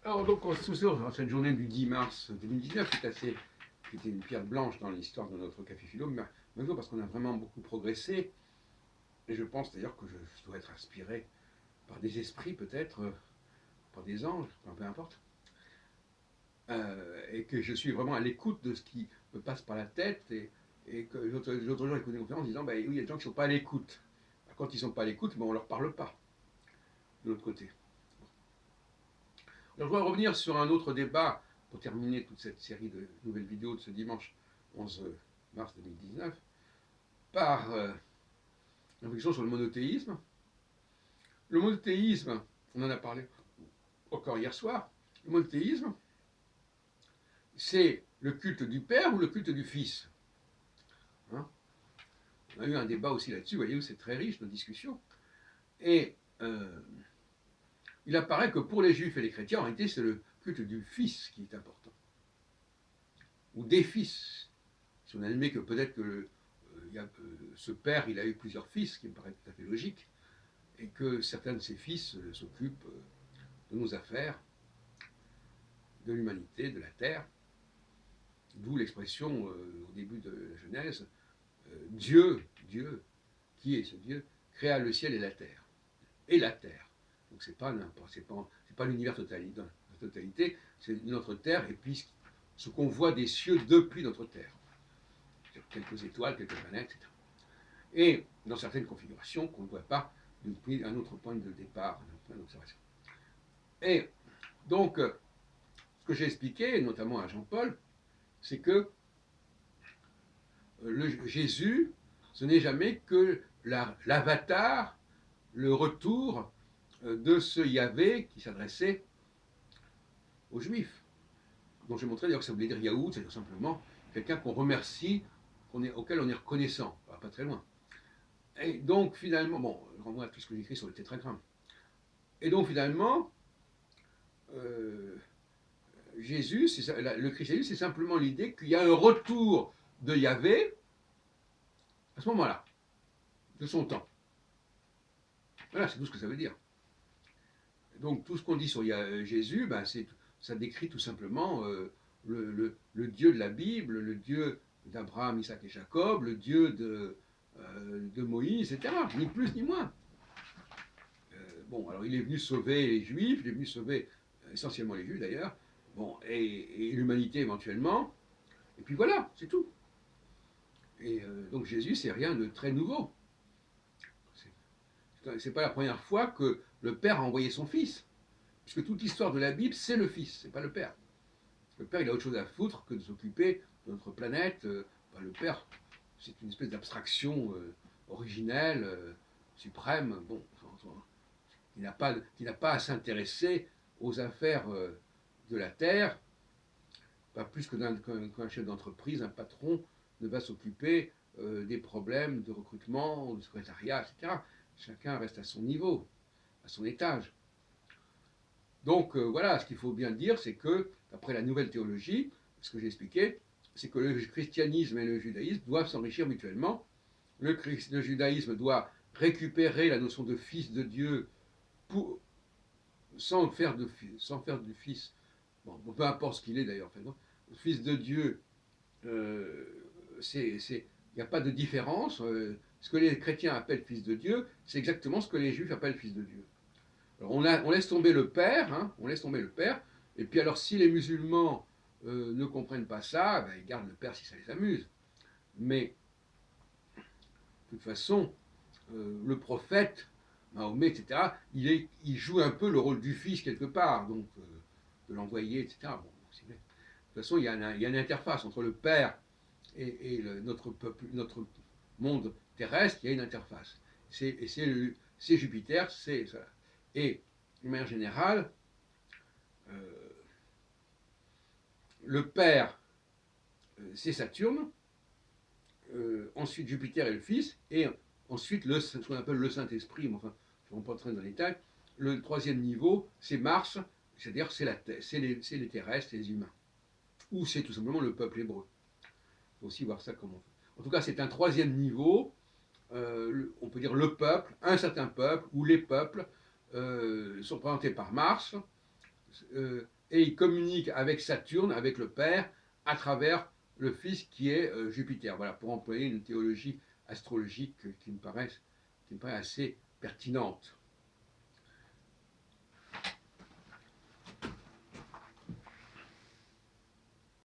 Alors donc on se souvient dans cette journée du 10 mars 2019, qui était une pierre blanche dans l'histoire de notre café philo, mais maintenant parce qu'on a vraiment beaucoup progressé, et je pense d'ailleurs que je dois être inspiré par des esprits peut-être, par des anges, enfin, peu importe, et que je suis vraiment à l'écoute de ce qui me passe par la tête, et que l'autre jour j'ai écouté une conférence en disant, bah, oui, il y a des gens qui ne sont pas à l'écoute. Quand ils ne sont pas à l'écoute, ben, on ne leur parle pas, de l'autre côté. Alors, je voudrais revenir sur un autre débat pour terminer toute cette série de nouvelles vidéos de ce dimanche 11 mars 2019 par une réflexion sur le monothéisme. Le monothéisme, on en a parlé encore hier soir, le monothéisme, c'est le culte du Père ou le culte du Fils, hein. On a eu un débat aussi là-dessus, vous voyez, c'est très riche, nos discussions. Et il apparaît que pour les Juifs et les chrétiens, en réalité, c'est le culte du Fils qui est important, ou des fils. Si on admet que peut-être que ce père, il a eu plusieurs fils, ce qui me paraît tout à fait logique, et que certains de ses fils s'occupent de nos affaires, de l'humanité, de la terre, d'où l'expression au début de la Genèse, Dieu, qui est ce Dieu, créa le ciel et la terre. Et la terre. Donc c'est pas l'univers totalité, c'est notre terre, et puis ce qu'on voit des cieux depuis notre terre. Quelques étoiles, quelques planètes, etc. Et dans certaines configurations qu'on ne voit pas depuis un autre point de départ, un point d'observation. Et donc, ce que j'ai expliqué, notamment à Jean-Paul, c'est que Jésus, ce n'est jamais que l'avatar, le retour de ce Yahvé qui s'adressait aux Juifs. Donc j'ai montré d'ailleurs que ça voulait dire Yahoud, c'est tout simplement quelqu'un qu'on remercie, auquel on est reconnaissant, pas très loin. Et donc finalement, bon, je renvoie à tout ce que j'ai écrit sur le tétragramme. Et donc finalement, euh, le christianisme, c'est simplement l'idée qu'il y a un retour de Yahvé à ce moment-là, de son temps. Voilà, c'est tout ce que ça veut dire. Donc tout ce qu'on dit sur Jésus, ben, ça décrit tout simplement le Dieu de la Bible, le Dieu d'Abraham, Isaac et Jacob, le Dieu de Moïse, etc. Ni plus ni moins. Bon, alors il est venu sauver les Juifs, il est venu sauver essentiellement les Juifs d'ailleurs, bon, et l'humanité éventuellement, et puis voilà, c'est tout. Et donc Jésus, c'est rien de très nouveau. C'est pas la première fois que le Père a envoyé son Fils, puisque toute l'histoire de la Bible, c'est le Fils, c'est pas le Père. Le Père, il a autre chose à foutre que de s'occuper de notre planète. Le Père, c'est une espèce d'abstraction originelle, suprême, bon, qui n'a pas à s'intéresser aux affaires de la Terre, pas plus qu'un chef d'entreprise, un patron ne va s'occuper des problèmes de recrutement, de secrétariat, etc. Chacun reste à son niveau, à son étage. Donc voilà, ce qu'il faut bien dire, c'est que, d'après la nouvelle théologie, ce que j'ai expliqué, c'est que le christianisme et le judaïsme doivent s'enrichir mutuellement. Le judaïsme doit récupérer la notion de fils de Dieu pour, sans faire du fils, bon, peu importe ce qu'il est d'ailleurs, en fait, non, le fils de Dieu, il n'y a pas de différence. Ce que les chrétiens appellent fils de Dieu, c'est exactement ce que les juifs appellent fils de Dieu. Alors on laisse tomber le père, hein, on laisse tomber le père, et puis alors si les musulmans ne comprennent pas ça, ben, ils gardent le père si ça les amuse. Mais de toute façon, le prophète, Mahomet, etc., il joue un peu le rôle du fils quelque part, donc de l'envoyer, etc. Bon, de toute façon, il y a une interface entre le père et notre monde terrestre, il y a une interface. C'est Jupiter, c'est ça. Et de manière générale, le père, c'est Saturne, ensuite Jupiter est le fils, et ensuite ce qu'on appelle le Saint-Esprit, mais enfin, je ne rentre pas très dans les détails. Le troisième niveau, c'est Mars, c'est-à-dire c'est les terrestres, les humains. Ou c'est tout simplement le peuple hébreu. Il faut aussi voir ça comme on veut. En tout cas, c'est un troisième niveau, on peut dire le peuple, un certain peuple, ou les peuples, sont représentés par Mars, et il communique avec Saturne, avec le Père, à travers le Fils qui est Jupiter. Voilà, pour employer une théologie astrologique qui me paraît assez pertinente.